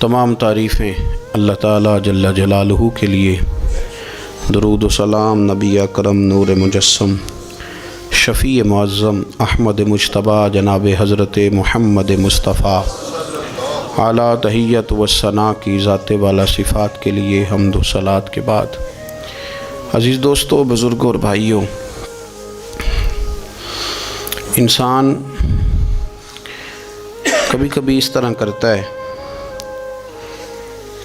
تمام تعریفیں اللہ تعالیٰ جل جلالہ کے لیے۔ درود و سلام نبی اکرم نور مجسم شفیع معظم احمد مجتبیٰ جناب حضرت محمد مصطفیٰ اعلیٰ تحیت و ثنا کی ذات والا صفات کے لیے حمد و صلات کے بعد، عزیز دوستو، بزرگوں اور بھائیوں، انسان کبھی کبھی اس طرح کرتا ہے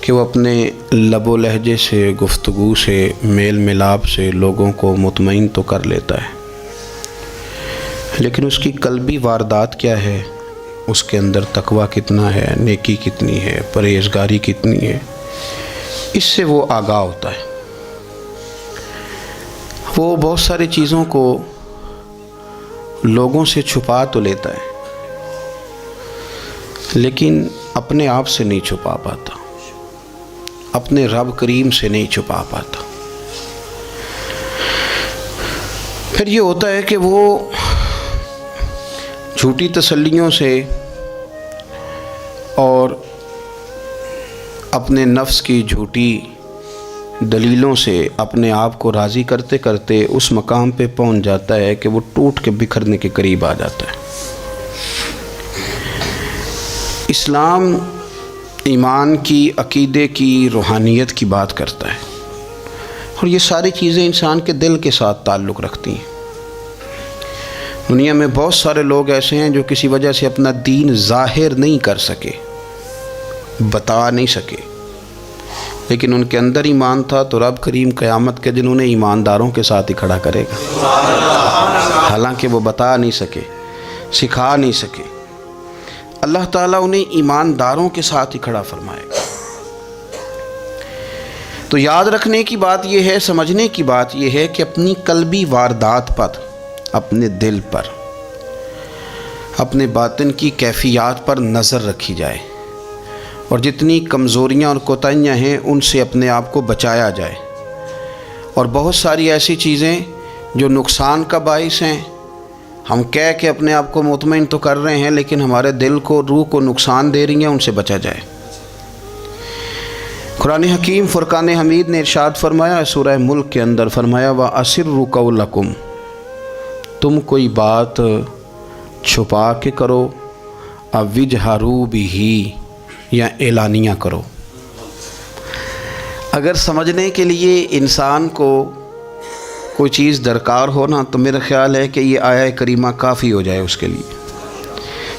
کہ وہ اپنے لب و لہجے سے، گفتگو سے، میل ملاپ سے لوگوں کو مطمئن تو کر لیتا ہے، لیکن اس کی قلبی واردات کیا ہے، اس کے اندر تقویٰ کتنا ہے، نیکی کتنی ہے، پرہیزگاری کتنی ہے، اس سے وہ آگاہ ہوتا ہے۔ وہ بہت ساری چیزوں کو لوگوں سے چھپا تو لیتا ہے، لیکن اپنے آپ سے نہیں چھپا پاتا، اپنے رب کریم سے نہیں چھپا پاتا۔ پھر یہ ہوتا ہے کہ وہ جھوٹی تسلیوں سے اور اپنے نفس کی جھوٹی دلیلوں سے اپنے آپ کو راضی کرتے کرتے اس مقام پہ پہنچ جاتا ہے کہ وہ ٹوٹ کے بکھرنے کے قریب آ جاتا ہے۔ اسلام ایمان کی، عقیدے کی، روحانیت کی بات کرتا ہے، اور یہ ساری چیزیں انسان کے دل کے ساتھ تعلق رکھتی ہیں۔ دنیا میں بہت سارے لوگ ایسے ہیں جو کسی وجہ سے اپنا دین ظاہر نہیں کر سکے، بتا نہیں سکے، لیکن ان کے اندر ایمان تھا، تو رب کریم قیامت کے دن انہیں ایمانداروں کے ساتھ ہی کھڑا کرے گا، حالانکہ وہ بتا نہیں سکے، سکھا نہیں سکے۔ اللہ تعالیٰ انہیں ایمانداروں کے ساتھ ہی کھڑا فرمائے گا۔ تو یاد رکھنے کی بات یہ ہے، سمجھنے کی بات یہ ہے کہ اپنی قلبی واردات پر، اپنے دل پر، اپنے باطن کی کیفیات پر نظر رکھی جائے، اور جتنی کمزوریاں اور کوتاہیاں ہیں ان سے اپنے آپ کو بچایا جائے، اور بہت ساری ایسی چیزیں جو نقصان کا باعث ہیں، ہم کہہ کے اپنے آپ کو مطمئن تو کر رہے ہیں لیکن ہمارے دل کو، روح کو نقصان دے رہی ہیں، ان سے بچا جائے۔ قرآن حکیم فرقان حمید نے ارشاد فرمایا، سورہ ملک کے اندر فرمایا، وَأَسِرُّوا قَوْلَكُمْ، تم کوئی بات چھپا کے کرو، اَوِجْهَرُوا بِهِ، یا اعلانیہ کرو۔ اگر سمجھنے کے لیے انسان کو کوئی چیز درکار ہو نا، تو میرا خیال ہے کہ یہ آیہ کریمہ کافی ہو جائے اس کے لیے۔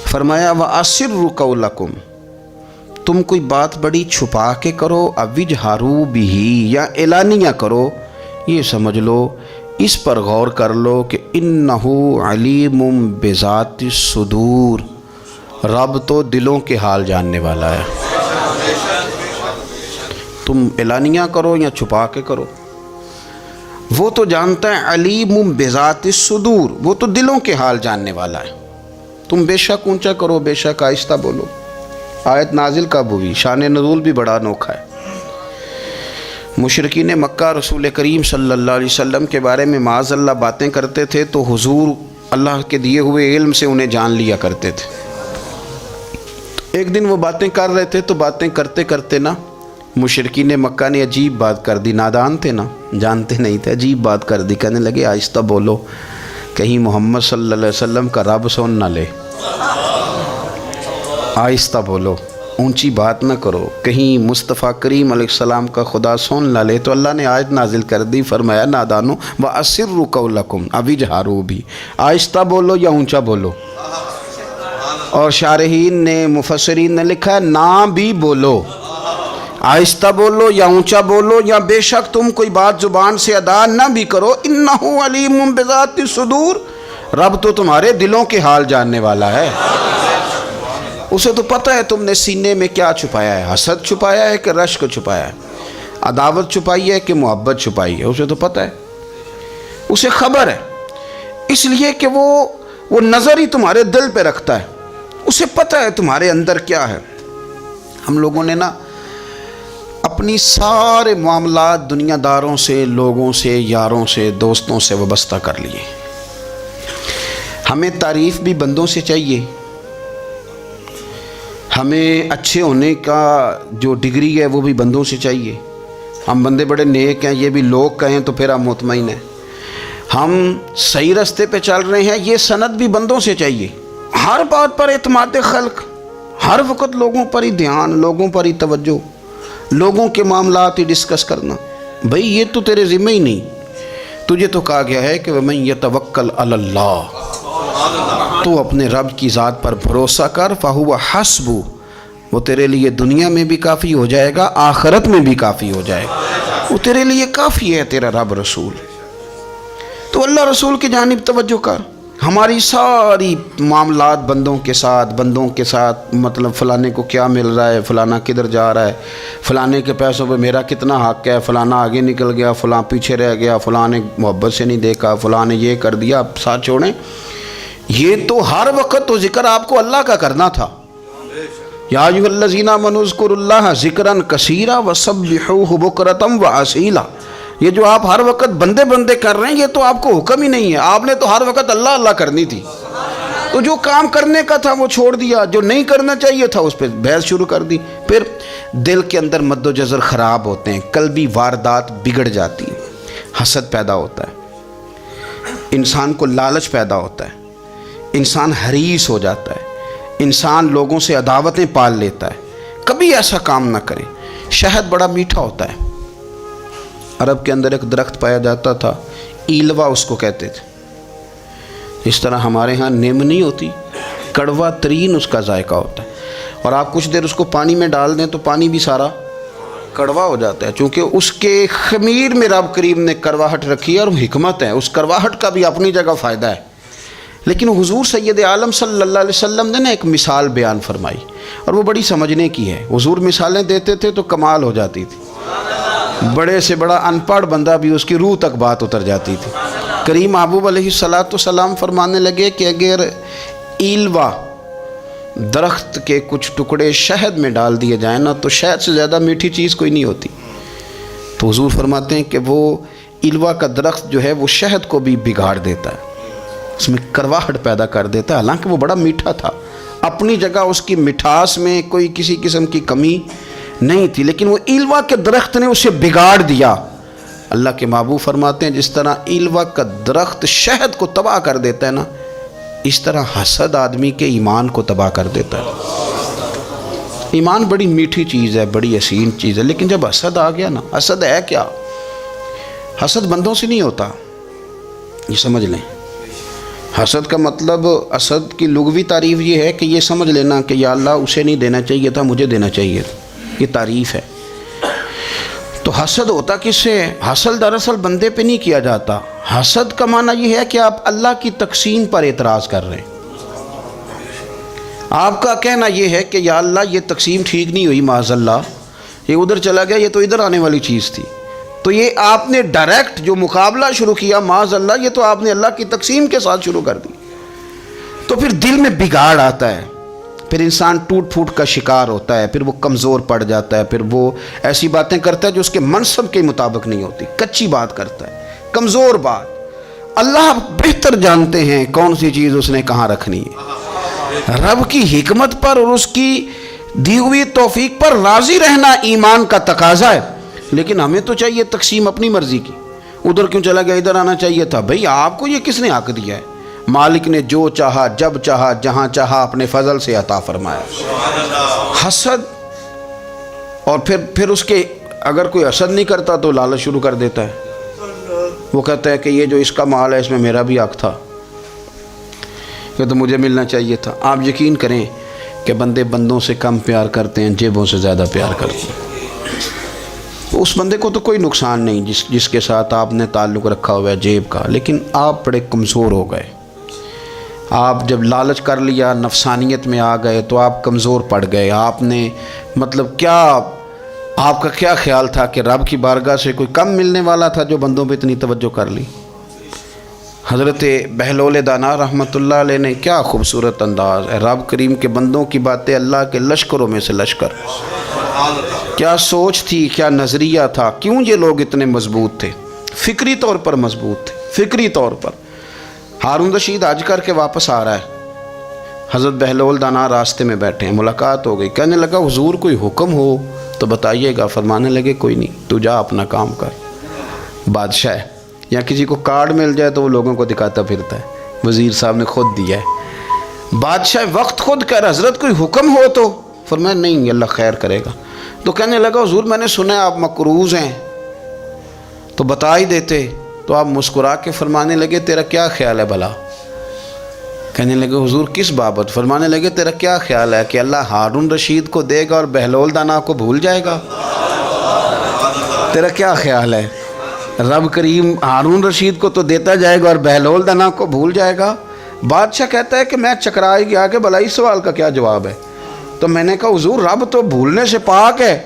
فرمایا وَأَسِرُّوا قَوْلَكُمْ، تم کوئی بات بڑی چھپا کے کرو، اَوِجْهَرُوا بِهِ، یا اعلانیہ کرو، یہ سمجھ لو، اس پر غور کر لو کہ اِنَّهُ عَلِيمٌ بِذَاتِ الصُّدُورِ، رب تو دلوں کے حال جاننے والا ہے۔ تم اعلانیہ کرو یا چھپا کے کرو، وہ تو جانتا ہے، علیم بذات الصدور، وہ تو دلوں کے حال جاننے والا ہے۔ تم بے شک اونچا کرو، بے شک آہستہ بولو۔ آیت نازل کب ہوئی؟ شان نزول بھی بڑا انوکھا ہے۔ مشرکین مکہ رسول کریم صلی اللہ علیہ وسلم کے بارے میں معاذ اللہ باتیں کرتے تھے، تو حضور اللہ کے دیے ہوئے علم سے انہیں جان لیا کرتے تھے۔ ایک دن وہ باتیں کر رہے تھے، تو باتیں کرتے کرتے نا مشرکین مکہ نے عجیب بات کر دی، نادان تھے نا، جانتے نہیں تھے، عجیب بات کر دی، کہنے لگے آہستہ بولو، کہیں محمد صلی اللہ علیہ وسلم کا رب سن نہ لے، آہستہ بولو، اونچی بات نہ کرو، کہیں مصطفیٰ کریم علیہ السلام کا خدا سن نہ لے۔ تو اللہ نے آیت نازل کر دی، فرمایا نادانو وَأَسِرُّوا قَوْلَكُمْ اَوِجْهَرُوا بِهِ، آہستہ بولو یا اونچا بولو۔ اور شارحین نے، مفسرین نے لکھا ہے نہ بھی بولو، آہستہ بولو یا اونچا بولو، یا بے شک تم کوئی بات زبان سے ادا نہ بھی کرو، اِنَّهُ عَلِيمٌ بِذَاتِ الصُّدُورِ، رب تو تمہارے دلوں کے حال جاننے والا ہے، اسے تو پتہ ہے تم نے سینے میں کیا چھپایا ہے، حسد چھپایا ہے کہ رشک چھپایا ہے، عداوت چھپائی ہے کہ محبت چھپائی ہے، اسے تو پتہ ہے، اسے خبر ہے، اس لیے کہ وہ نظر ہی تمہارے دل پہ رکھتا ہے، اسے پتہ ہے تمہارے اندر کیا ہے۔ ہم لوگوں نے نا اپنی سارے معاملات دنیا داروں سے، لوگوں سے، یاروں سے، دوستوں سے وابستہ کر لیے۔ ہمیں تعریف بھی بندوں سے چاہیے، ہمیں اچھے ہونے کا جو ڈگری ہے وہ بھی بندوں سے چاہیے. ہم بندے بڑے نیک ہیں یہ بھی لوگ کہیں تو پھر ہم مطمئن ہیں. ہم صحیح راستے پہ چل رہے ہیں یہ سند بھی بندوں سے چاہیے. ہر بات پر اعتماد خلق، ہر وقت لوگوں پر ہی دھیان، لوگوں پر ہی توجہ، لوگوں کے معاملات ہی ڈسکس کرنا. بھئی یہ تو تیرے ذمہ ہی نہیں. تجھے تو کہا گیا ہے کہ وَمَن يَتَوَكَّلْ عَلَى اللَّهِ، تو اپنے رب کی ذات پر بھروسہ کر، فَهُوَ حَسْبُ، وہ تیرے لیے دنیا میں بھی کافی ہو جائے گا، آخرت میں بھی کافی ہو جائے گا. وہ تیرے لیے کافی ہے تیرا رب رسول. تو اللہ رسول کی جانب توجہ کر. ہماری ساری معاملات بندوں کے ساتھ مطلب فلانے کو کیا مل رہا ہے، فلانا کدھر جا رہا ہے، فلانے کے پیسوں پہ میرا کتنا حق ہے، فلانا آگے نکل گیا، فلاں پیچھے رہ گیا، فلاں نے محبت سے نہیں دیکھا، فلاں نے یہ کر دیا. آپ ساتھ چھوڑیں. یہ تو ہر وقت تو ذکر آپ کو اللہ کا کرنا تھا. یا ایھا الذین آمنوا اذکروا اللہ ذکرا کثیرا وسبحوہ بکرۃ واسیلا. یہ جو آپ ہر وقت بندے کر رہے ہیں یہ تو آپ کو حکم ہی نہیں ہے. آپ نے تو ہر وقت اللہ اللہ کرنی تھی. تو جو کام کرنے کا تھا وہ چھوڑ دیا، جو نہیں کرنا چاہیے تھا اس پہ بحث شروع کر دی. پھر دل کے اندر مد و جزر خراب ہوتے ہیں، قلبی واردات بگڑ جاتی ہیں، حسد پیدا ہوتا ہے، انسان کو لالچ پیدا ہوتا ہے، انسان حریص ہو جاتا ہے، انسان لوگوں سے عداوتیں پال لیتا ہے. کبھی ایسا کام نہ کریں. شہد بڑا میٹھا ہوتا ہے. عرب کے اندر ایک درخت پایا جاتا تھا، ایلوا اس کو کہتے تھے. اس طرح ہمارے ہاں نیم نہیں ہوتی، کڑوا ترین اس کا ذائقہ ہوتا ہے. اور آپ کچھ دیر اس کو پانی میں ڈال دیں تو پانی بھی سارا کڑوا ہو جاتا ہے. چونکہ اس کے خمیر میں رب کریم نے کرواہٹ رکھی ہے اور وہ حکمت ہے. اس کرواہٹ کا بھی اپنی جگہ فائدہ ہے. لیکن حضور سید عالم صلی اللہ علیہ وسلم نے نا ایک مثال بیان فرمائی اور وہ بڑی سمجھنے کی ہے. حضور مثالیں دیتے تھے تو کمال ہو جاتی تھی. بڑے سے بڑا ان پڑھ بندہ بھی اس کی روح تک بات اتر جاتی تھی. کریم محبوب علیہ السلام فرمانے لگے کہ اگر ایلوا درخت کے کچھ ٹکڑے شہد میں ڈال دیے جائیں نا تو شہد سے زیادہ میٹھی چیز کوئی نہیں ہوتی. تو حضور فرماتے ہیں کہ وہ ایلوا کا درخت جو ہے وہ شہد کو بھی بگاڑ دیتا ہے، اس میں کرواہٹ پیدا کر دیتا ہے. حالانکہ وہ بڑا میٹھا تھا، اپنی جگہ اس کی مٹھاس میں کوئی کسی قسم کی کمی نہیں تھی، لیکن وہ ایلوا کے درخت نے اسے بگاڑ دیا. اللہ کے محبوب فرماتے ہیں جس طرح ایلوا کا درخت شہد کو تباہ کر دیتا ہے نا، اس طرح حسد آدمی کے ایمان کو تباہ کر دیتا ہے. ایمان بڑی میٹھی چیز ہے، بڑی حسین چیز ہے، لیکن جب حسد آ گیا نا، حسد ہے کیا؟ حسد بندوں سے نہیں ہوتا، یہ سمجھ لیں. حسد کا مطلب، حسد کی لغوی تعریف یہ ہے کہ یہ سمجھ لینا کہ یا اللہ اسے نہیں دینا چاہیے تھا، مجھے دینا چاہیے تھا. یہ تعریف ہے. تو حسد ہوتا کس سے؟ حسد دراصل بندے پہ نہیں کیا جاتا. حسد کا معنی یہ ہے کہ آپ اللہ کی تقسیم پر اعتراض کر رہے ہیں. آپ کا کہنا یہ ہے کہ یا اللہ یہ تقسیم ٹھیک نہیں ہوئی، معاذ اللہ یہ ادھر چلا گیا، یہ تو ادھر آنے والی چیز تھی. تو یہ آپ نے ڈائریکٹ جو مقابلہ شروع کیا، معاذ اللہ یہ تو آپ نے اللہ کی تقسیم کے ساتھ شروع کر دی. تو پھر دل میں بگاڑ آتا ہے، پھر انسان ٹوٹ پھوٹ کا شکار ہوتا ہے، پھر وہ کمزور پڑ جاتا ہے، پھر وہ ایسی باتیں کرتا ہے جو اس کے منصب کے مطابق نہیں ہوتی، کچی بات کرتا ہے، کمزور بات. اللہ بہتر جانتے ہیں کون سی چیز اس نے کہاں رکھنی ہے. رب کی حکمت پر اور اس کی دی ہوئی توفیق پر راضی رہنا ایمان کا تقاضا ہے. لیکن ہمیں تو چاہیے تقسیم اپنی مرضی کی. ادھر کیوں چلا گیا، ادھر آنا چاہیے تھا. بھئی آپ کو یہ کس نے حق دیا ہے؟ مالک نے جو چاہا، جب چاہا، جہاں چاہا اپنے فضل سے عطا فرمایا. حسد، اور پھر اس کے اگر کوئی حسد نہیں کرتا تو لالچ شروع کر دیتا ہے. وہ کہتا ہے کہ یہ جو اس کا مال ہے اس میں میرا بھی حق تھا، یہ تو مجھے ملنا چاہیے تھا. آپ یقین کریں کہ بندے بندوں سے کم پیار کرتے ہیں، جیبوں سے زیادہ پیار کرتے ہیں. اس بندے کو تو کوئی نقصان نہیں جس کے ساتھ آپ نے تعلق رکھا ہوا ہے جیب کا، لیکن آپ بڑے کمزور ہو گئے. آپ جب لالچ کر لیا، نفسانیت میں آ گئے تو آپ کمزور پڑ گئے. آپ نے مطلب کیا، آپ کا کیا خیال تھا کہ رب کی بارگاہ سے کوئی کم ملنے والا تھا جو بندوں پہ اتنی توجہ کر لی؟ حضرت بہلول دانا رحمۃ اللہ علیہ نے کیا خوبصورت انداز ہے. رب کریم کے بندوں کی باتیں اللہ کے لشکروں میں سے لشکر. کیا سوچ تھی، کیا نظریہ تھا. کیوں یہ لوگ اتنے مضبوط تھے؟ فکری طور پر مضبوط تھے، فکری طور پر. ہارون رشید حج کر کے واپس آ رہا ہے، حضرت بہلول دانا راستے میں بیٹھے ہیں، ملاقات ہو گئی، کہنے لگا حضور کوئی حکم ہو تو بتائیے گا۔ فرمانے لگے کوئی نہیں، تو جا اپنا کام کر۔ بادشاہ ہے یا کسی کو کارڈ مل جائے تو وہ لوگوں کو دکھاتا پھرتا ہے، وزیر صاحب نے خود دیا ہے۔ بادشاہ وقت خود کہہ رہا حضرت کوئی حکم ہو تو؟ فرمایا نہیں، اللہ خیر کرے گا۔ تو کہنے لگا حضور میں نے سنا ہے آپ مقروض ہیں تو بتا ہی دیتے۔ تو آپ مسکرا کے فرمانے لگے تیرا کیا خیال ہے بھلا؟ کہنے لگے حضور کس بابت؟ فرمانے لگے تیرا کیا خیال ہے کہ اللہ ہارون رشید کو دے گا اور بہلول دانا کو بھول جائے گا؟ تیرا کیا خیال ہے؟ رب کریم ہارون رشید کو تو دیتا جائے گا اور بہلول دانا کو بھول جائے گا؟ بادشاہ کہتا ہے کہ میں چکرا ہی گیا کہ بھلا اس سوال کا کیا جواب ہے؟ تو میں نے کہا حضور رب تو بھولنے سے پاک ہے،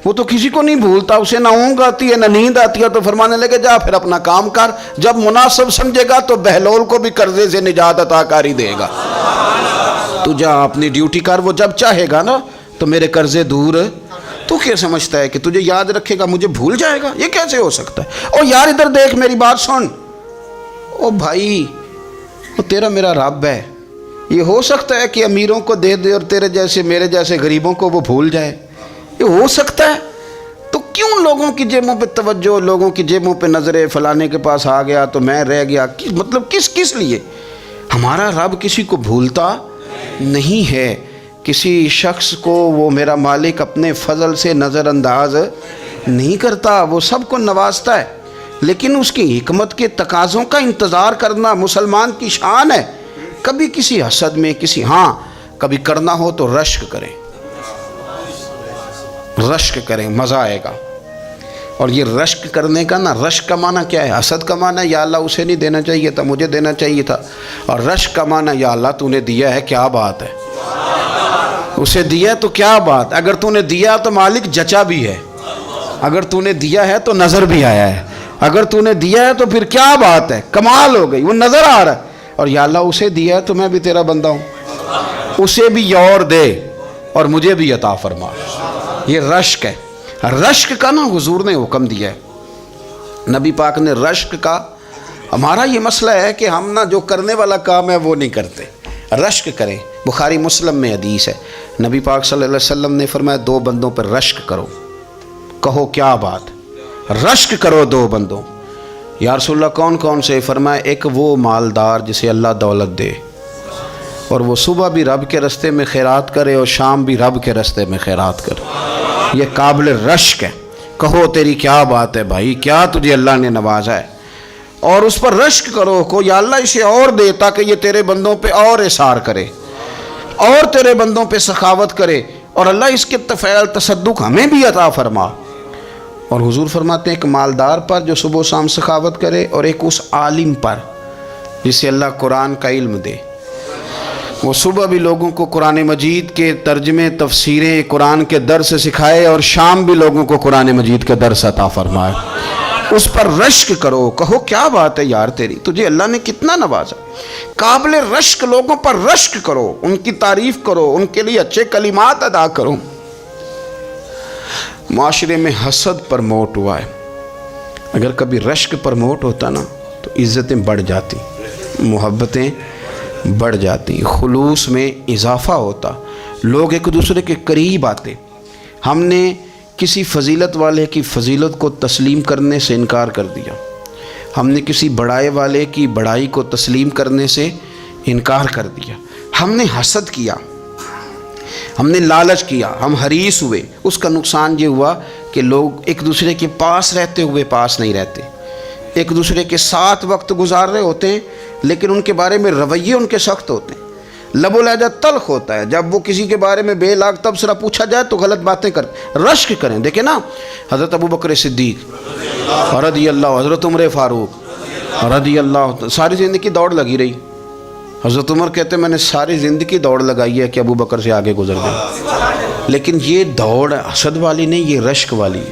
وہ تو کسی کو نہیں بھولتا، اسے نہ اونگ آتی ہے نہ نیند آتی ہے۔ تو فرمانے لگے جا پھر اپنا کام کر، جب مناسب سمجھے گا تو بہلول کو بھی قرضے سے نجات عطا کاری دے گا۔ تو جا اپنی ڈیوٹی کر، وہ جب چاہے گا نا تو میرے قرضے دور۔ تو کیا سمجھتا ہے کہ تجھے یاد رکھے گا مجھے بھول جائے گا؟ یہ کیسے ہو سکتا ہے؟ او یار ادھر دیکھ میری بات سن۔ او بھائی وہ تیرا میرا رب ہے، یہ ہو سکتا ہے کہ امیروں کو دے دے اور تیرے جیسے میرے جیسے غریبوں کو وہ بھول جائے؟ یہ ہو سکتا ہے؟ تو کیوں لوگوں کی جیبوں پہ توجہ، لوگوں کی جیبوں پہ نظریں، فلانے کے پاس آ گیا تو میں رہ گیا، مطلب کس لیے؟ ہمارا رب کسی کو بھولتا نہیں ہے، کسی شخص کو وہ میرا مالک اپنے فضل سے نظر انداز نہیں کرتا، وہ سب کو نوازتا ہے، لیکن اس کی حکمت کے تقاضوں کا انتظار کرنا مسلمان کی شان ہے۔ کبھی کسی حسد میں کبھی کرنا ہو تو رشک کریں، مزہ آئے گا۔ اور یہ رشک کرنے کا نا، رشک کا معنی کیا ہے؟ حسد کا معنی یا اللہ اسے نہیں دینا چاہیے تھا مجھے دینا چاہیے تھا، اور رشک کا معنی یا اللہ تو نے دیا ہے کیا بات ہے، اسے دیا تو کیا بات، اگر تو نے دیا تو مالک جچا بھی ہے، اگر تو نے دیا ہے تو نظر بھی آیا ہے، اگر تو نے دیا ہے تو پھر کیا بات ہے، کمال ہو گئی، وہ نظر آ رہا ہے۔ اور یا اللہ اسے دیا ہے تو میں بھی تیرا بندہ ہوں، اسے بھی اور دے اور مجھے بھی عطا فرما۔ یہ رشک ہے۔ رشک کا نا حضور نے حکم دیا ہے، نبی پاک نے رشک کا۔ ہمارا یہ مسئلہ ہے کہ ہم نا جو کرنے والا کام ہے وہ نہیں کرتے، رشک کریں۔ بخاری مسلم میں حدیث ہے، نبی پاک صلی اللہ علیہ وسلم نے فرمایا دو بندوں پر رشک کرو۔ کہو کیا بات؟ رشک کرو دو بندوں۔ یا رسول اللہ کون کون سے؟ فرمایا ایک وہ مالدار جسے اللہ دولت دے اور وہ صبح بھی رب کے رستے میں خیرات کرے اور شام بھی رب کے رستے میں خیرات کرے، یہ قابل رشک ہے۔ کہو تیری کیا بات ہے بھائی، کیا تجھے اللہ نے نوازا ہے، اور اس پر رشک کرو کو یا اللہ اسے اور دے تاکہ یہ تیرے بندوں پہ اور اثار کرے اور تیرے بندوں پہ سخاوت کرے، اور اللہ اس کے فعل تصدق ہمیں بھی عطا فرما۔ اور حضور فرماتے ہیں ایک مالدار پر جو صبح و شام سخاوت کرے، اور ایک اس عالم پر جسے اللہ قرآن کا علم دے، وہ صبح بھی لوگوں کو قرآن مجید کے ترجمے تفسیریں قرآن کے درس سکھائے اور شام بھی لوگوں کو قرآن مجید کے درس عطا فرمائے۔ اس پر رشک کرو، کہو کیا بات ہے یار تیری، تجھے اللہ نے کتنا نوازا۔ قابل رشک لوگوں پر رشک کرو، ان کی تعریف کرو، ان کے لیے اچھے کلمات ادا کرو۔ معاشرے میں حسد پرموٹ ہوا ہے، اگر کبھی رشک پرموٹ ہوتا نا تو عزتیں بڑھ جاتی، محبتیں بڑھ جاتی، خلوص میں اضافہ ہوتا، لوگ ایک دوسرے کے قریب آتے۔ ہم نے کسی فضیلت والے کی فضیلت کو تسلیم کرنے سے انکار کر دیا، ہم نے کسی بڑائی والے کی بڑائی کو تسلیم کرنے سے انکار کر دیا، ہم نے حسد کیا، ہم نے لالچ کیا، ہم حریص ہوئے۔ اس کا نقصان یہ ہوا کہ لوگ ایک دوسرے کے پاس رہتے ہوئے پاس نہیں رہتے، ایک دوسرے کے ساتھ وقت گزار رہے ہوتے ہیں لیکن ان کے بارے میں رویے ان کے سخت ہوتے ہیں، لب و لہجہ تلخ ہوتا ہے، جب وہ کسی کے بارے میں بے لاگ تبصرہ پوچھا جائے تو غلط باتیں کرتے۔ رشک کریں، دیکھیں نا حضرت ابو بکر صدیق رضی اللہ، حضرت عمر فاروق رضی اللہ، ساری زندگی دوڑ لگی رہی۔ حضرت عمر کہتے ہیں میں نے ساری زندگی دوڑ لگائی ہے کہ ابو بکر سے آگے گزر جائے، لیکن یہ دوڑ حسد والی نہیں، یہ رشک والی۔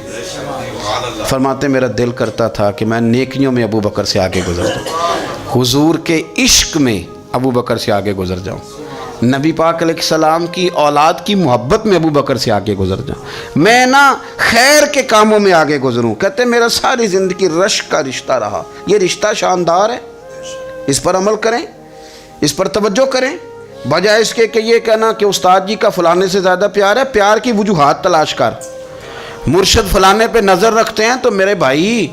فرماتے میرا دل کرتا تھا کہ میں نیکیوں میں ابو بکر سے آگے گزر جاؤں، حضور کے عشق میں ابو بکر سے آگے گزر جاؤں، نبی پاک علیہ السلام کی اولاد کی محبت میں ابو بکر سے آگے گزر جاؤں، میں نا خیر کے کاموں میں آگے گزروں۔ کہتے میرا ساری زندگی رشک کا رشتہ رہا، یہ رشتہ شاندار ہے، اس پر عمل کریں، اس پر توجہ کریں، بجائے اس کے کہ یہ کہنا کہ استاد جی کا فلانے سے زیادہ پیار ہے، پیار کی وجوہات تلاش کر۔ مرشد فلانے پہ نظر رکھتے ہیں تو میرے بھائی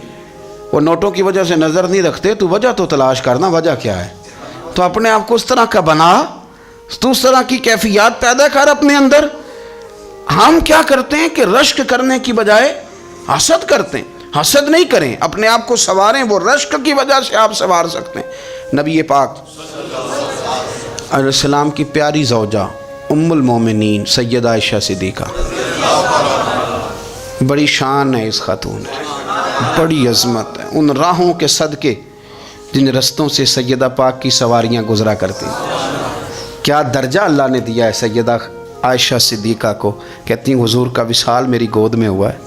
وہ نوٹوں کی وجہ سے نظر نہیں رکھتے، تو وجہ تو تلاش کرنا، وجہ کیا ہے؟ تو اپنے آپ کو اس طرح کا بنا، تو اس طرح کی کیفیات پیدا کر اپنے اندر۔ ہم کیا کرتے ہیں کہ رشک کرنے کی بجائے حسد کرتے ہیں۔ حسد نہیں کریں، اپنے آپ کو سنواریں، وہ رشک کی وجہ سے آپ سنوار سکتے ہیں۔ نبی پاک علیہ السلام کی پیاری زوجہ ام المومنین سیدہ عائشہ صدیقہ، بڑی شان ہے اس خاتون کی، بڑی عظمت ہے ان راہوں کے صدقے جن رستوں سے سیدہ پاک کی سواریاں گزرا کرتی ہیں۔ کیا درجہ اللہ نے دیا ہے سیدہ عائشہ صدیقہ کو، کہتی ہیں حضور کا وصال میری گود میں ہوا ہے۔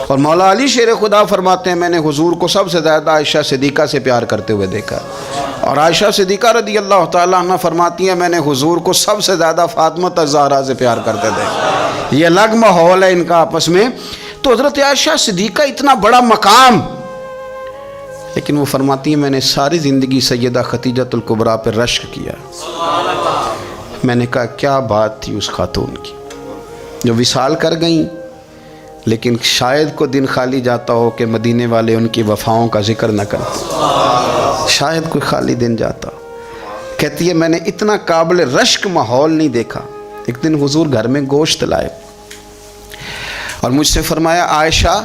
اور مولا علی شیر خدا فرماتے ہیں میں نے حضور کو سب سے زیادہ عائشہ صدیقہ سے پیار کرتے ہوئے دیکھا، اور عائشہ صدیقہ رضی اللہ تعالیٰ عنہ فرماتی ہیں میں نے حضور کو سب سے زیادہ فاطمہ الزہرا سے پیار کرتے دیکھا۔ یہ الگ ماحول ہے ان کا آپس میں۔ تو حضرت عائشہ صدیقہ اتنا بڑا مقام، لیکن وہ فرماتی ہیں میں نے ساری زندگی سیدہ خدیجۃ الکبریٰ پر رشک کیا۔ میں نے کہا کیا بات تھی اس خاتون کی جو وصال کر گئیں، لیکن شاید کو دن خالی جاتا ہو کہ مدینے والے ان کی وفاؤں کا ذکر نہ کرتے، شاید کوئی خالی دن جاتا ہو۔ کہتی ہے میں نے اتنا قابل رشک ماحول نہیں دیکھا۔ ایک دن حضور گھر میں گوشت لائے اور مجھ سے فرمایا عائشہ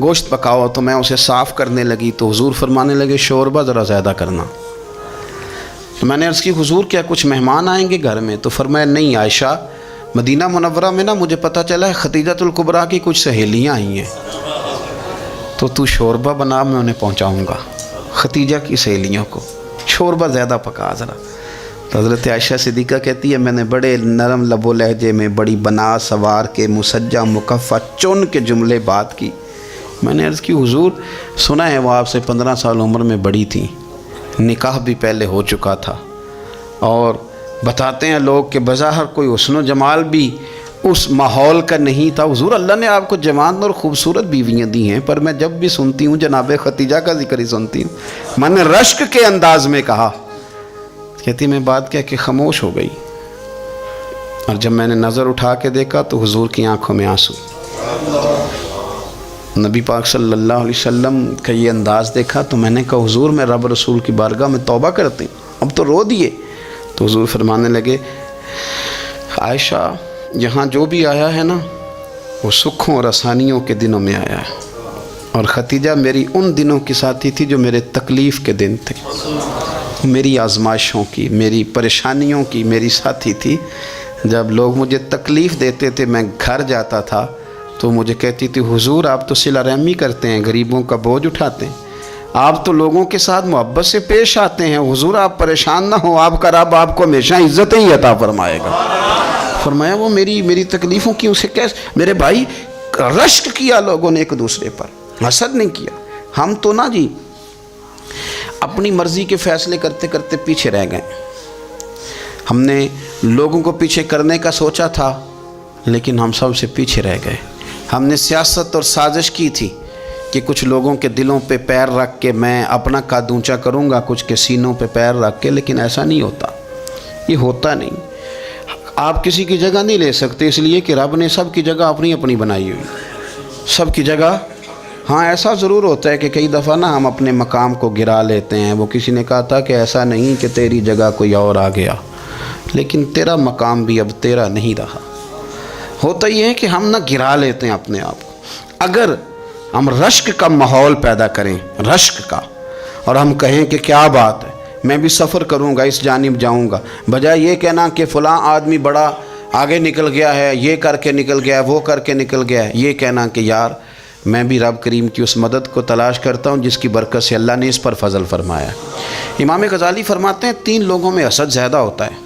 گوشت پکاؤ، تو میں اسے صاف کرنے لگی تو حضور فرمانے لگے شوربہ ذرا زیادہ کرنا۔ تو میں نے عرض کی حضور کیا کچھ مہمان آئیں گے گھر میں؟ تو فرمایا نہیں عائشہ، مدینہ منورہ میں نا مجھے پتہ چلا ہے خدیجۃ الکبریٰ کی کچھ سہیلیاں آئی ہیں، تو شوربہ بنا، میں انہیں پہنچاؤں گا، خدیجہ کی سہیلیوں کو شوربہ زیادہ پکا ذرا۔ تو حضرت عائشہ صدیقہ کہتی ہے میں نے بڑے نرم لب و لہجے میں بڑی بنا سوار کے مسجع مکفہ چن کے جملے بات کی۔ میں نے عرض کی حضور سنا ہے وہ آپ سے 15 سال عمر میں بڑی تھیں، نکاح بھی پہلے ہو چکا تھا، اور بتاتے ہیں لوگ کہ بظاہر کوئی حسن و جمال بھی اس ماحول کا نہیں تھا۔ حضور اللہ نے آپ کو جوان اور خوبصورت بیویاں دی ہیں، پر میں جب بھی سنتی ہوں جناب خدیجہ کا ذکر ہی سنتی ہوں۔ میں نے رشک کے انداز میں کہا، کہتی میں بات کیا کہ خاموش ہو گئی، اور جب میں نے نظر اٹھا کے دیکھا تو حضور کی آنکھوں میں آنسو۔ نبی پاک صلی اللہ علیہ وسلم کا یہ انداز دیکھا تو میں نے کہا حضور میں رب رسول کی بارگاہ میں توبہ کرتی ہوں، اب تو رو دیے۔ تو حضور فرمانے لگے عائشہ یہاں جو بھی آیا ہے نا وہ سکھوں اور آسانیوں کے دنوں میں آیا ہے، اور خدیجہ میری ان دنوں کی ساتھی تھی جو میرے تکلیف کے دن تھے، میری آزمائشوں کی، میری پریشانیوں کی میری ساتھی تھی۔ جب لوگ مجھے تکلیف دیتے تھے میں گھر جاتا تھا تو مجھے کہتی تھی حضور آپ تو صلہ رحمی کرتے ہیں، غریبوں کا بوجھ اٹھاتے ہیں، آپ تو لوگوں کے ساتھ محبت سے پیش آتے ہیں، حضور آپ پریشان نہ ہو، آپ کا رب آپ کو ہمیشہ عزتیں ہی عطا فرمائے گا۔ فرمایا وہ میری تکلیفوں کی اسے کیسے؟ میرے بھائی رشک کیا لوگوں نے ایک دوسرے پر، حسد نہیں کیا۔ ہم تو نا جی اپنی مرضی کے فیصلے کرتے کرتے پیچھے رہ گئے۔ ہم نے لوگوں کو پیچھے کرنے کا سوچا تھا لیکن ہم سب سے پیچھے رہ گئے۔ ہم نے سیاست اور سازش کی تھی کہ کچھ لوگوں کے دلوں پہ پیر رکھ کے میں اپنا قد اونچا کروں گا، کچھ کے سینوں پہ پیر رکھ کے، لیکن ایسا نہیں ہوتا، یہ ہوتا نہیں۔ آپ کسی کی جگہ نہیں لے سکتے، اس لیے کہ رب نے سب کی جگہ اپنی اپنی بنائی ہوئی، سب کی جگہ۔ ہاں ایسا ضرور ہوتا ہے کہ کئی دفعہ نا ہم اپنے مقام کو گرا لیتے ہیں۔ وہ کسی نے کہا تھا کہ ایسا نہیں کہ تیری جگہ کوئی اور آ گیا، لیکن تیرا مقام بھی اب تیرا نہیں رہا۔ ہوتا یہ ہے کہ ہم نہ گرا لیتے ہیں اپنے آپ کو۔ اگر ہم رشک کا ماحول پیدا کریں، رشک کا، اور ہم کہیں کہ کیا بات ہے میں بھی سفر کروں گا، اس جانب جاؤں گا، بجائے یہ کہنا کہ فلاں آدمی بڑا آگے نکل گیا ہے، یہ کر کے نکل گیا ہے، وہ کر کے نکل گیا ہے، یہ کہنا کہ یار میں بھی رب کریم کی اس مدد کو تلاش کرتا ہوں جس کی برکت سے اللہ نے اس پر فضل فرمایا ہے۔ امام غزالی فرماتے ہیں 3 لوگوں میں حسد زیادہ ہوتا ہے،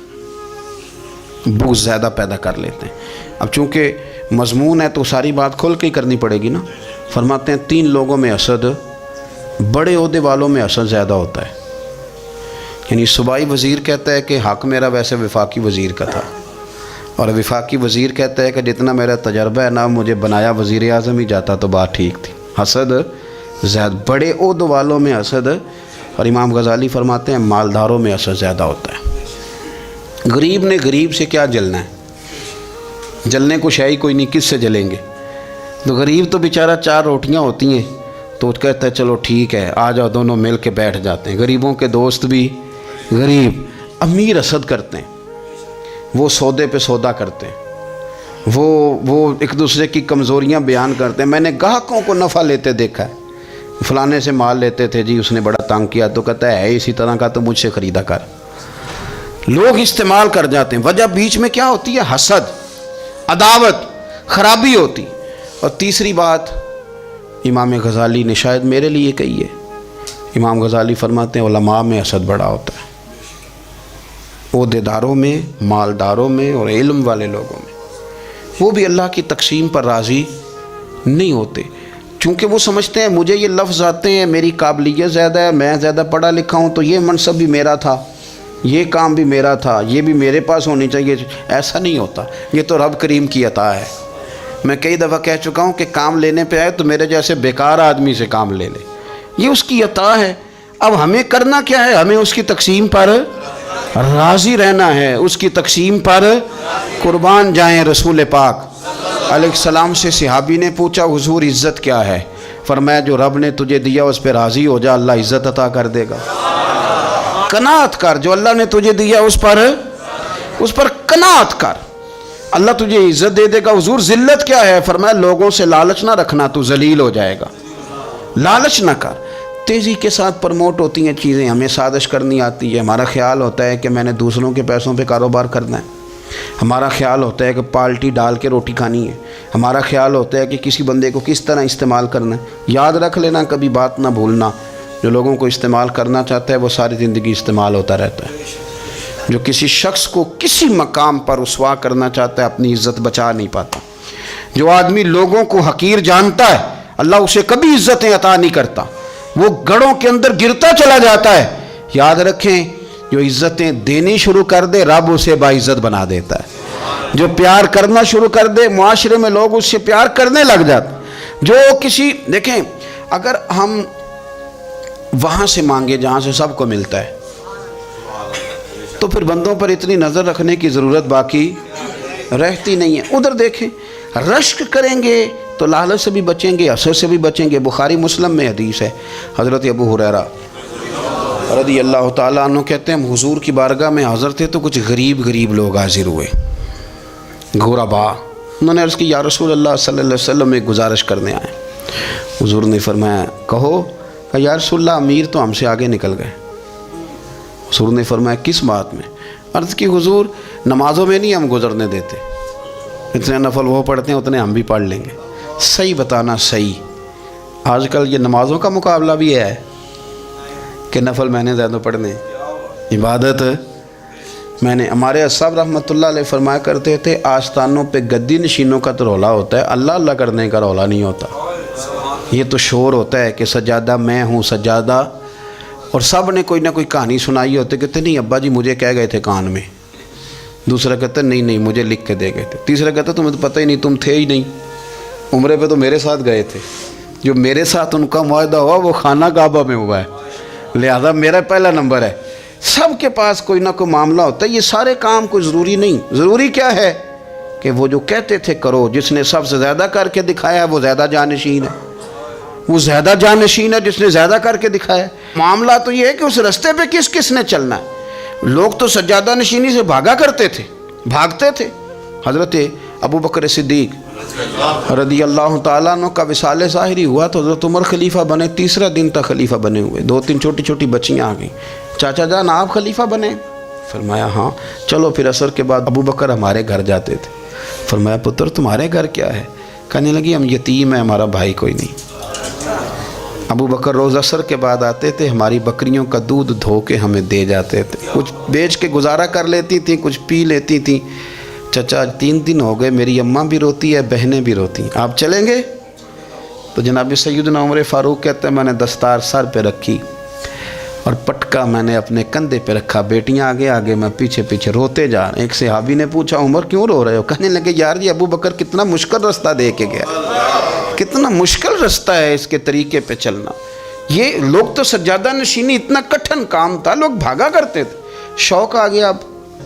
بغض زیادہ پیدا کر لیتے ہیں۔ اب چونکہ مضمون ہے تو ساری بات کھول کے ہی کرنی پڑے گی نا۔ فرماتے ہیں 3 لوگوں میں حسد، بڑے عہدے والوں میں حسد زیادہ ہوتا ہے۔ یعنی صوبائی وزیر کہتا ہے کہ حق میرا ویسے وفاقی وزیر کا تھا، اور وفاقی وزیر کہتا ہے کہ جتنا میرا تجربہ ہے نا مجھے بنایا وزیر اعظم ہی جاتا تو بات ٹھیک تھی۔ حسد زیادہ، بڑے عہدے والوں میں حسد، اور امام غزالی فرماتے ہیں مالداروں میں حسد زیادہ ہوتا ہے۔ غریب نے غریب سے کیا جلنا ہے؟ جلنے کو شے ہی کوئی نہیں، کس سے جلیں گے؟ تو غریب تو بیچارہ 4 روٹیاں ہوتی ہیں تو وہ کہتا ہے چلو ٹھیک ہے آ جاؤ، دونوں مل کے بیٹھ جاتے ہیں۔ غریبوں کے دوست بھی غریب، امیر حسد کرتے ہیں، وہ سودے پہ سودا کرتے ہیں، وہ ایک دوسرے کی کمزوریاں بیان کرتے ہیں۔ میں نے گاہکوں کو نفع لیتے دیکھا ہے، فلانے سے مال لیتے تھے جی، اس نے بڑا تنگ کیا، تو کہتا ہے اسی طرح کا تو مجھ سے خریدا کر۔ لوگ استعمال کر جاتے ہیں، وجہ بیچ میں کیا ہوتی ہے؟ حسد، عداوت، خرابی ہوتی۔ اور تیسری بات امام غزالی نے شاید میرے لیے کہی ہے، امام غزالی فرماتے ہیں علماء میں حسد بڑا ہوتا ہے، عہدیداروں میں، مالداروں میں اور علم والے لوگوں میں۔ وہ بھی اللہ کی تقسیم پر راضی نہیں ہوتے، چونکہ وہ سمجھتے ہیں مجھے یہ لفظ آتے ہیں، میری قابلیت زیادہ ہے، میں زیادہ پڑھا لکھا ہوں، تو یہ منصب بھی میرا تھا، یہ کام بھی میرا تھا، یہ بھی میرے پاس ہونی چاہیے۔ ایسا نہیں ہوتا، یہ تو رب کریم کی عطا ہے۔ میں کئی دفعہ کہہ چکا ہوں کہ کام لینے پہ آئے تو میرے جیسے بیکار آدمی سے کام لے لے، یہ اس کی عطا ہے۔ اب ہمیں کرنا کیا ہے؟ ہمیں اس کی تقسیم پر راضی رہنا ہے، اس کی تقسیم پر قربان جائیں۔ رسول پاک علیہ السلام سے صحابی نے پوچھا حضور عزت کیا ہے؟ فرمایا جو رب نے تجھے دیا اس پہ راضی ہو جا، اللہ عزت عطا کر دے گا۔ قناعت کر، جو اللہ نے تجھے دیا اس پر قناعت کر، اللہ تجھے عزت دے دے گا۔ حضور ذلت کیا ہے؟ فرمایا لوگوں سے لالچ نہ رکھنا، تو ذلیل ہو جائے گا، لالچ نہ کر۔ تیزی کے ساتھ پروموٹ ہوتی ہیں چیزیں، ہمیں سازش کرنی آتی ہے، ہمارا خیال ہوتا ہے کہ میں نے دوسروں کے پیسوں پہ کاروبار کرنا ہے، ہمارا خیال ہوتا ہے کہ پالٹی ڈال کے روٹی کھانی ہے، ہمارا خیال ہوتا ہے کہ کسی بندے کو کس طرح استعمال کرنا ہے۔ یاد رکھ لینا، کبھی بات نہ بھولنا، جو لوگوں کو استعمال کرنا چاہتا ہے وہ ساری زندگی استعمال ہوتا رہتا ہے۔ جو کسی شخص کو کسی مقام پر رسوا کرنا چاہتا ہے اپنی عزت بچا نہیں پاتا۔ جو آدمی لوگوں کو حقیر جانتا ہے اللہ اسے کبھی عزتیں عطا نہیں کرتا، وہ گڑھوں کے اندر گرتا چلا جاتا ہے۔ یاد رکھیں جو عزتیں دینی شروع کر دے رب اسے باعزت بنا دیتا ہے، جو پیار کرنا شروع کر دے معاشرے میں لوگ اس سے پیار کرنے لگ جاتے۔ جو کسی دیکھیں اگر ہم وہاں سے مانگے جہاں سے سب کو ملتا ہے تو پھر بندوں پر اتنی نظر رکھنے کی ضرورت باقی رہتی نہیں ہے۔ ادھر دیکھیں رشک کریں گے تو لالچ سے بھی بچیں گے، حسد سے بھی بچیں گے۔ بخاری مسلم میں حدیث ہے، حضرت ابو ہریرہ رضی اللہ تعالیٰ عنہ کہتے ہیں ہم حضور کی بارگاہ میں حاضر تھے تو کچھ غریب لوگ حاضر ہوئے، غربا۔ انہوں نے عرض کی یا رسول اللہ صلی اللہ علیہ وسلم ایک گزارش کرنے آئے۔ حضور نے فرمایا کہو۔ کہ یا رسول اللہ امیر تو ہم سے آگے نکل گئے۔ حضور نے فرمایا کس بات میں؟ عرض کی حضور نمازوں میں نہیں ہم گزرنے دیتے، اتنے نفل وہ پڑھتے ہیں اتنے ہم بھی پڑھ لیں گے۔ صحیح بتانا صحیح، آج کل یہ نمازوں کا مقابلہ بھی ہے کہ نفل میں نے زیادہ پڑھنے، عبادت میں نے۔ ہمارے اصحاب رحمۃ اللہ علیہ فرمایا کرتے تھے آستانوں پہ گدی نشینوں کا تو رولا ہوتا ہے، اللہ اللہ کرنے کا رولا نہیں ہوتا۔ یہ تو شور ہوتا ہے کہ سجادہ میں ہوں سجادہ، اور سب نے کوئی نہ کوئی کہانی سنائی ہوتی، کہتے نہیں ابا جی مجھے کہہ گئے تھے کان میں، دوسرا کہتا نہیں مجھے لکھ کے دے گئے تھے، تیسرا کہتا تمہیں تو پتہ ہی نہیں، تم تھے ہی نہیں، عمرے پہ تو میرے ساتھ گئے تھے، جو میرے ساتھ ان کا معاہدہ ہوا وہ خانہ کعبہ میں ہوا ہے، لہذا میرا پہلا نمبر ہے۔ سب کے پاس کوئی نہ کوئی معاملہ ہوتا ہے، یہ سارے کام کوئی ضروری نہیں۔ ضروری کیا ہے کہ وہ جو کہتے تھے کرو، جس نے سب سے زیادہ کر کے دکھایا ہے وہ زیادہ جانشین ہے، وہ زیادہ جانشین ہے جس نے زیادہ کر کے دکھایا ہے۔ معاملہ تو یہ ہے کہ اس رستے پہ کس نے چلنا ہے۔ لوگ تو سجادہ نشینی سے بھاگا کرتے تھے، بھاگتے تھے۔ حضرت ابو بکر صدیق رضی اللہ تعالیٰ عنہ کا وصال ظاہری ہوا تو حضرت عمر خلیفہ بنے، تیسرا دن تک خلیفہ بنے ہوئے، 2-3 چھوٹی بچیاں آ گئیں، چاچا جان آپ خلیفہ بنے؟ فرمایا ہاں۔ چلو پھر عصر کے بعد ابو بکر ہمارے گھر جاتے تھے۔ فرمایا پتر تمہارے گھر کیا ہے؟ کہنے لگی ہم یتیم ہیں، ہمارا بھائی کوئی نہیں۔ ابو بکر روز عصر کے بعد آتے تھے، ہماری بکریوں کا دودھ دھو کے ہمیں دے جاتے تھے، کچھ بیچ کے گزارا کر لیتی تھیں، کچھ پی لیتی تھیں۔ چچا 3 دن ہو گئے، میری اماں بھی روتی ہے، بہنیں بھی روتی ہیں، آپ چلیں گے؟ تو جناب سیدنا عمر فاروق کہتے ہیں میں نے دستار سر پہ رکھی اور پٹکا میں نے اپنے کندھے پہ رکھا، بیٹیاں آگے میں پیچھے روتے جا رہے ہیں۔ ایک صحابی نے پوچھا عمر کیوں رو رہے ہو؟ کہنے لگے یار یہ ابو بکر کتنا مشکل رستہ دے کے گیا، کتنا مشکل رستہ ہے اس کے طریقے پہ چلنا۔ یہ لوگ تو سجادہ نشینی اتنا کٹھن کام تھا، لوگ بھاگا کرتے تھے۔ شوق آ گیا، اب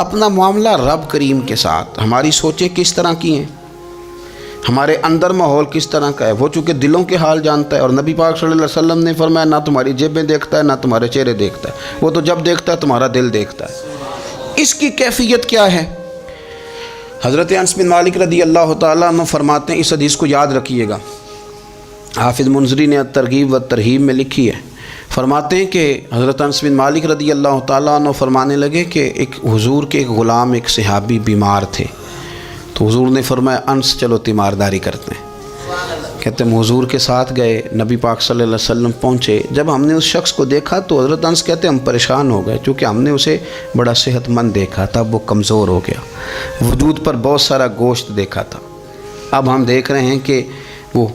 اپنا معاملہ رب کریم کے ساتھ، ہماری سوچیں کس طرح کی ہیں، ہمارے اندر ماحول کس طرح کا ہے، وہ چونکہ دلوں کے حال جانتا ہے. اور نبی پاک صلی اللہ علیہ وسلم نے فرمایا نہ تمہاری جیبیں دیکھتا ہے نہ تمہارے چہرے دیکھتا ہے، وہ تو جب دیکھتا ہے تمہارا دل دیکھتا ہے. اس کی کیفیت کیا ہے؟ حضرت انس بن مالک رضی اللہ تعالیٰ عنہ فرماتے ہیں، اس حدیث کو یاد رکھیے گا، حافظ منذری نے ترغیب و ترہیب میں لکھی ہے. فرماتے ہیں کہ حضرت انس بن مالک رضی اللہ تعالیٰ عنہ فرمانے لگے کہ ایک حضور کے ایک غلام، ایک صحابی بیمار تھے. تو حضور نے فرمایا انس چلو تیمارداری کرتے ہیں. کہتے ہیں حضور کے ساتھ گئے، نبی پاک صلی اللہ علیہ وسلم پہنچے. جب ہم نے اس شخص کو دیکھا تو حضرت انس کہتے ہیں ہم پریشان ہو گئے، چونکہ ہم نے اسے بڑا صحت مند دیکھا تھا، وہ کمزور ہو گیا، وجود پر بہت سارا گوشت دیکھا تھا. اب ہم دیکھ رہے ہیں کہ وہ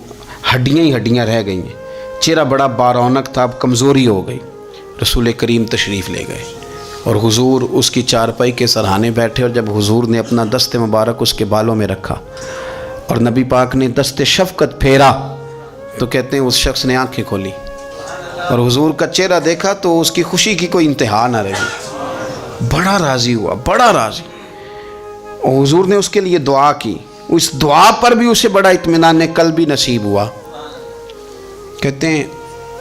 ہڈیاں ہی ہڈیاں رہ گئی ہیں، چہرہ بڑا بارونق تھا، اب کمزوری ہو گئی. رسول کریم تشریف لے گئے اور حضور اس کی چارپائی کے سرہانے بیٹھے. اور جب حضور نے اپنا دست مبارک اس کے بالوں میں رکھا اور نبی پاک نے دست شفقت پھیرا تو کہتے ہیں اس شخص نے آنکھیں کھولی اور حضور کا چہرہ دیکھا تو اس کی خوشی کی کوئی انتہا نہ رہی. بڑا راضی ہوا، بڑا راضی. اور حضور نے اس کے لیے دعا کی، اس دعا پر بھی اسے بڑا اطمینان قلبی نصیب ہوا. کہتے ہیں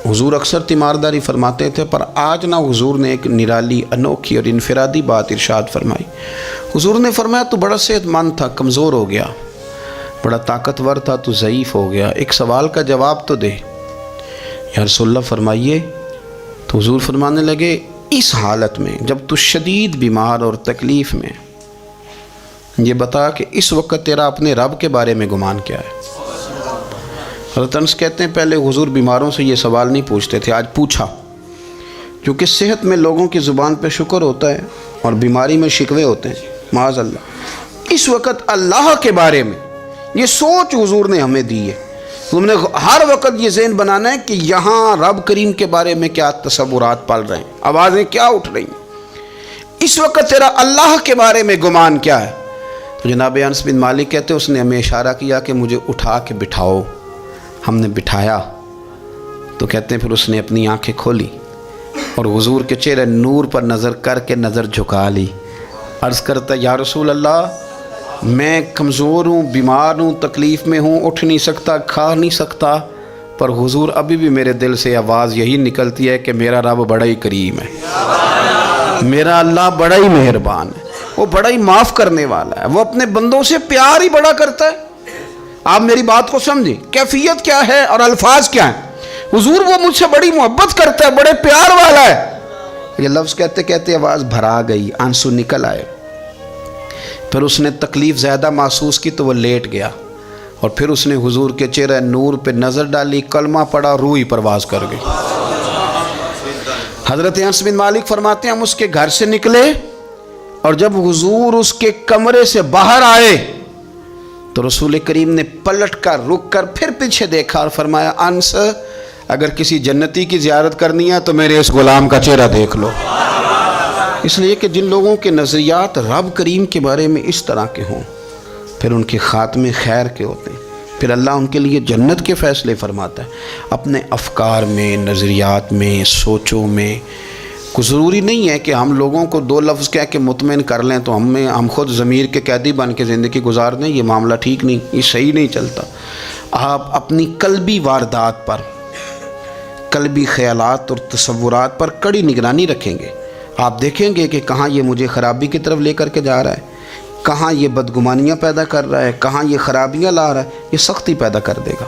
حضور اکثر تیمارداری فرماتے تھے، پر آج نہ حضور نے ایک نرالی، انوکھی اور انفرادی بات ارشاد فرمائی. حضور نے فرمایا تو بڑا صحت مند تھا، کمزور ہو گیا، بڑا طاقتور تھا تو ضعیف ہو گیا، ایک سوال کا جواب تو دے. یا رسول اللہ فرمائیے. تو حضور فرمانے لگے اس حالت میں جب تو شدید بیمار اور تکلیف میں، یہ بتا کہ اس وقت تیرا اپنے رب کے بارے میں گمان کیا ہے. حضرت انس کہتے ہیں پہلے حضور بیماروں سے یہ سوال نہیں پوچھتے تھے، آج پوچھا، کیونکہ صحت میں لوگوں کی زبان پہ شکر ہوتا ہے اور بیماری میں شکوے ہوتے ہیں، معاذ اللہ. اس وقت اللہ کے بارے میں یہ سوچ حضور نے ہمیں دی ہے. تم نے ہر وقت یہ ذہن بنانا ہے کہ یہاں رب کریم کے بارے میں کیا تصورات پل رہے ہیں، آوازیں کیا اٹھ رہی ہیں، اس وقت تیرا اللہ کے بارے میں گمان کیا ہے. تو جناب انس بن مالک کہتے ہیں اس نے ہمیں اشارہ کیا کہ مجھے اٹھا کے بٹھاؤ. ہم نے بٹھایا تو کہتے ہیں پھر اس نے اپنی آنکھیں کھولی اور حضور کے چہرے نور پر نظر کر کے نظر جھکا لی. عرض کرتا یا رسول اللہ میں کمزور ہوں، بیمار ہوں، تکلیف میں ہوں، اٹھ نہیں سکتا، کھا نہیں سکتا، پر حضور ابھی بھی میرے دل سے آواز یہی نکلتی ہے کہ میرا رب بڑا ہی کریم ہے، میرا اللہ بڑا ہی مہربان ہے، وہ بڑا ہی معاف کرنے والا ہے، وہ اپنے بندوں سے پیار ہی بڑا کرتا ہے. آپ میری بات کو سمجھیں، کیفیت کیا ہے اور الفاظ کیا ہیں. حضور وہ مجھ سے بڑی محبت کرتا ہے، بڑے پیار والا ہے. یہ لفظ کہتے کہتے آواز بھرا گئی، آنسو نکل آئے. پھر اس نے تکلیف زیادہ محسوس کی تو وہ لیٹ گیا اور پھر اس نے حضور کے چہرے نور پہ نظر ڈالی، کلمہ پڑھا، روح ہی پرواز کر گئی. حضرت انس بن مالک فرماتے ہیں ہم اس کے گھر سے نکلے اور جب حضور اس کے کمرے سے باہر آئے تو رسول کریم نے پلٹ کر رک کر پھر پیچھے دیکھا اور فرمایا انس اگر کسی جنتی کی زیارت کرنی ہے تو میرے اس غلام کا چہرہ دیکھ لو. اس لیے کہ جن لوگوں کے نظریات رب کریم کے بارے میں اس طرح کے ہوں پھر ان کے خاتمے خیر کے ہوتے ہیں، پھر اللہ ان کے لیے جنت کے فیصلے فرماتا ہے. اپنے افکار میں، نظریات میں، سوچوں میں کوئی ضروری نہیں ہے کہ ہم لوگوں کو دو لفظ کہہ کے مطمئن کر لیں تو ہم خود ضمیر کے قیدی بن کے زندگی گزار دیں. یہ معاملہ ٹھیک نہیں، یہ صحیح نہیں چلتا. آپ اپنی قلبی واردات پر، قلبی خیالات اور تصورات پر کڑی نگرانی رکھیں گے. آپ دیکھیں گے کہ کہاں یہ مجھے خرابی کی طرف لے کر کے جا رہا ہے، کہاں یہ بدگمانیاں پیدا کر رہا ہے، کہاں یہ خرابیاں لا رہا ہے. یہ سختی پیدا کر دے گا،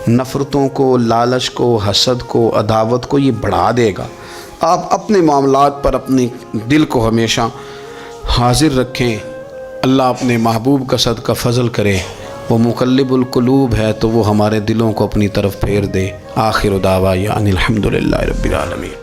نفرتوں کو، لالچ کو، حسد کو، عداوت کو یہ بڑھا دے گا. آپ اپنے معاملات پر اپنے دل کو ہمیشہ حاضر رکھیں. اللہ اپنے محبوب کا صدقہ فضل کرے، وہ مقلب القلوب ہے تو وہ ہمارے دلوں کو اپنی طرف پھیر دے. آخر دعوانا ان الحمدللہ رب العالمین.